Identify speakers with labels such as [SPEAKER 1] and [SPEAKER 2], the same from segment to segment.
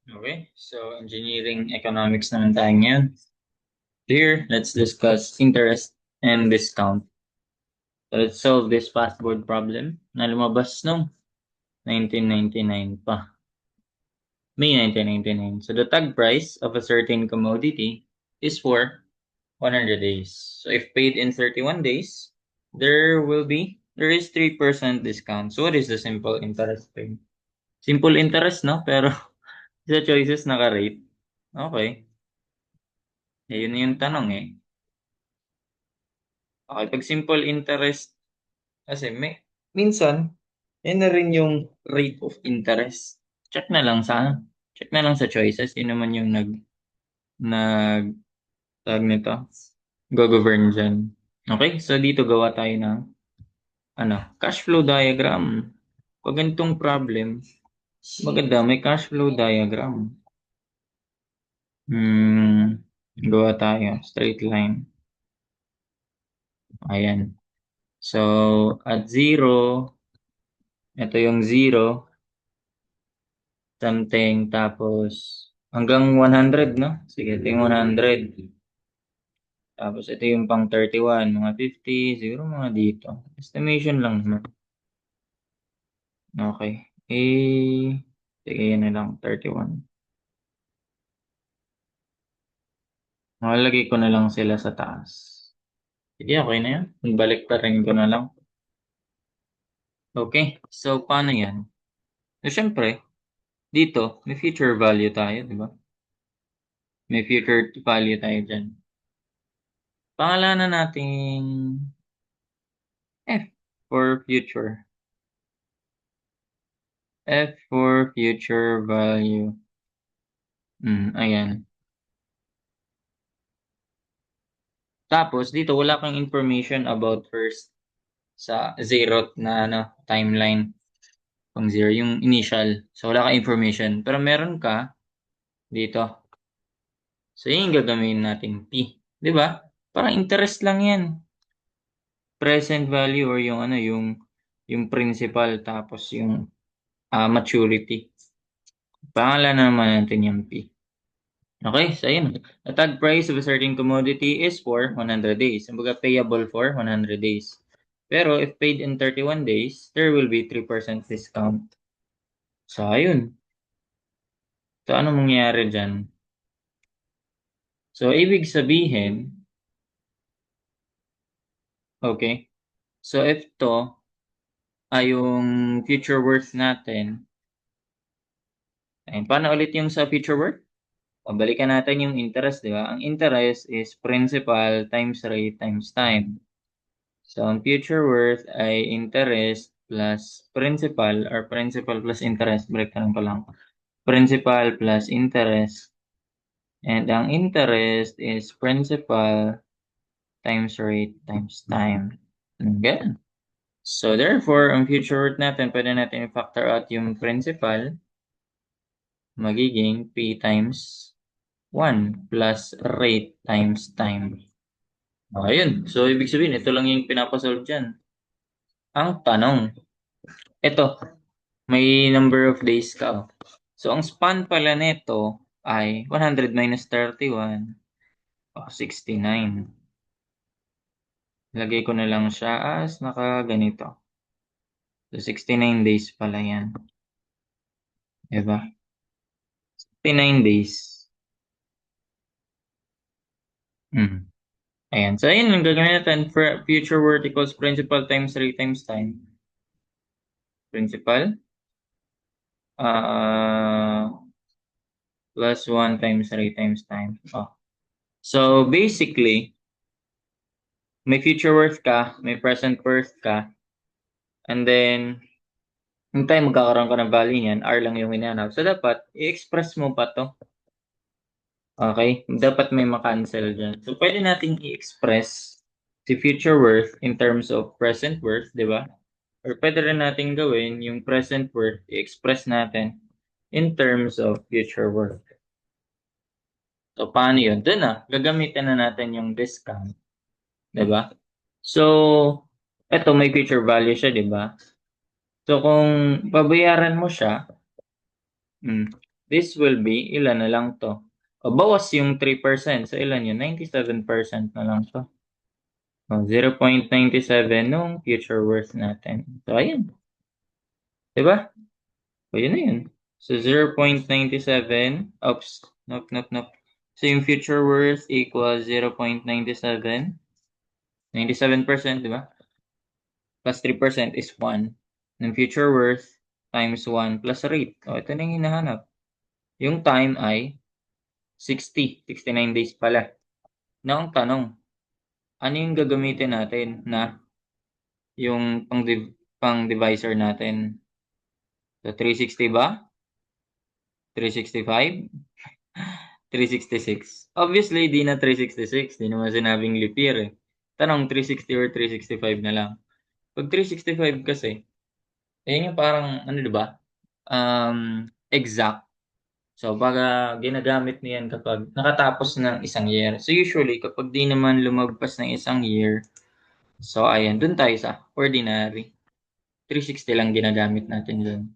[SPEAKER 1] Okay, so engineering economics naman tayo ngayon. Here, let's discuss interest and discount. So let's solve this fastboard problem na lumabas noong 1999 pa. May 1999. So the tag price of a certain commodity is for 100 days. So if paid in 31 days, there is 3% discount. So what is the simple interest rate? Simple interest, no? Pero sa choices naka-rate. Okay. Yun yung tanong eh. Okay, pag simple interest, kasi minsan, yan na rin yung rate of interest. Check na lang check na lang sa choices. Yun naman yung nag, tag nito, go-govern dyan. Okay, so dito gawa tayo ng, cash flow diagram. Pag ganitong problem, maganda, may cash flow diagram. Gawa tayo, straight line. Ayan. So, at 0, ito yung 0, something, tapos hanggang 100, no? Sige, ito yung 100. Tapos ito yung pang 31, mga 50, siguro mga dito. Estimation lang naman. Okay. Sige, yan na lang, 31. Makalagay ko na lang sila sa taas. Sige, okay na yan. Balik pa rin ko na lang. Okay, so paano yan? So, syempre, dito, may future value tayo, di ba? May future value tayo dyan. Pangalanan natin F for future. F for future value. Ayan. Tapos, dito, wala kang information about first sa zeroth na timeline. Pang zero, yung initial. So, wala kang information. Pero meron ka dito. So, yun yung gagamitin natin P. Di ba? Parang interest lang yan. Present value or yung principal tapos yung maturity. Pangalan naman natin yung P. Okay, so yun. The tag price of a certain commodity is for 100 days. Kumbaga payable for 100 days. Pero if paid in 31 days, there will be 3% discount. So, ayun. So, ano mangyayari dyan? So, ibig sabihin, okay. So, if to ay yung future worth natin, ayun, paano ulit yung sa future worth? Pabalikan natin yung interest, di ba? Ang interest is principal times rate times time. So, ang future worth ay interest plus principal or principal plus interest. Breakdown ko lang. Principal plus interest. And ang interest is principal times rate times time. Ganun. So, therefore, ang future worth natin, pwede natin i-factor out yung principal. Magiging P times 1 plus rate times time. Ayun. So, ibig sabihin, ito lang yung pinapasolve dyan. Ang tanong, ito, may number of days ka. So, ang span pala nito ay 100 minus 31, 69. Lagay ko na lang siya as nakaganito. So, 69 days pala yan. Diba? 69 days. Ayan. So, ayun lang gagawin natin. For future worth equals principal times rate times time. Principal. Plus 1 times rate times time. So, basically, may future worth ka, may present worth ka, and then, yung time magkakaroon ka ng value niyan, R lang yung hinanap. So, dapat, i-express mo pa to. Okay? Dapat may makancel dyan. So, pwede nating i-express si future worth in terms of present worth, di ba? Or pwede rin natin gawin yung present worth, i-express natin in terms of future worth. So, paano yun? Doon gagamitin na natin yung discount. Diba? So, eto may future value siya, diba? So, kung babayaran mo siya, this will be, ilan na lang to? O, bawas yung 3%. So, ilan yun? 97% na lang to. O, 0.97 nung future worth natin. So, ayun. Diba? O, yun na yun. So, 0.97. Oops. Nope, nope, nope. So, yung future worth equals 0.97. 97%, diba? Plus 3% is 1. Ng future worth times 1 plus rate. O, ito na yung hinahanap. Yung time ay 69 days pala. Na ang tanong, ano yung gagamitin natin na yung pang-divisor natin? So, 360 ba? 365? 366? Obviously, di na 366. Di naman sinabing leap year eh. Tanong, 360 or 365 na lang. Pag 365 kasi, yun yung parang, ano diba? Exact. So, baga ginagamit niyan kapag nakatapos ng isang year. So, usually, kapag di naman lumagpas ng isang year, so, ayan, dun tayo sa ordinary. 360 lang ginagamit natin dun.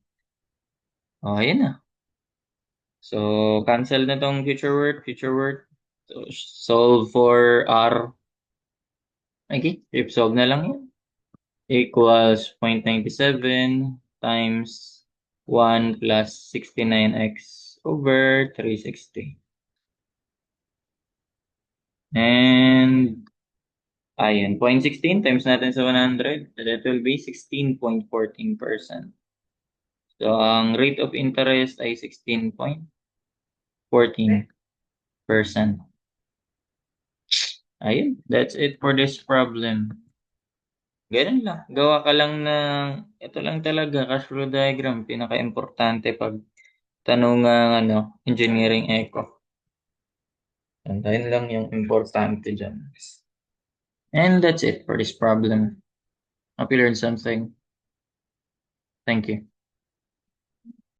[SPEAKER 1] O, ayan na. So, cancel na tong future word, future word. So, solve for R. Okay, solve na lang yun. Equals 0.97 times 1 plus 69x over 360. And ayan, 0.16 times natin sa 100, that will be 16.14%. So, ang rate of interest ay 16.14%. Ayun, that's it for this problem. Ganun lang. Gawa ka lang ng, ito lang talaga, cash flow diagram, pinaka-importante pag tanungang engineering eco. Antayin lang yung importante dyan. And that's it for this problem. Hope you learned something. Thank you.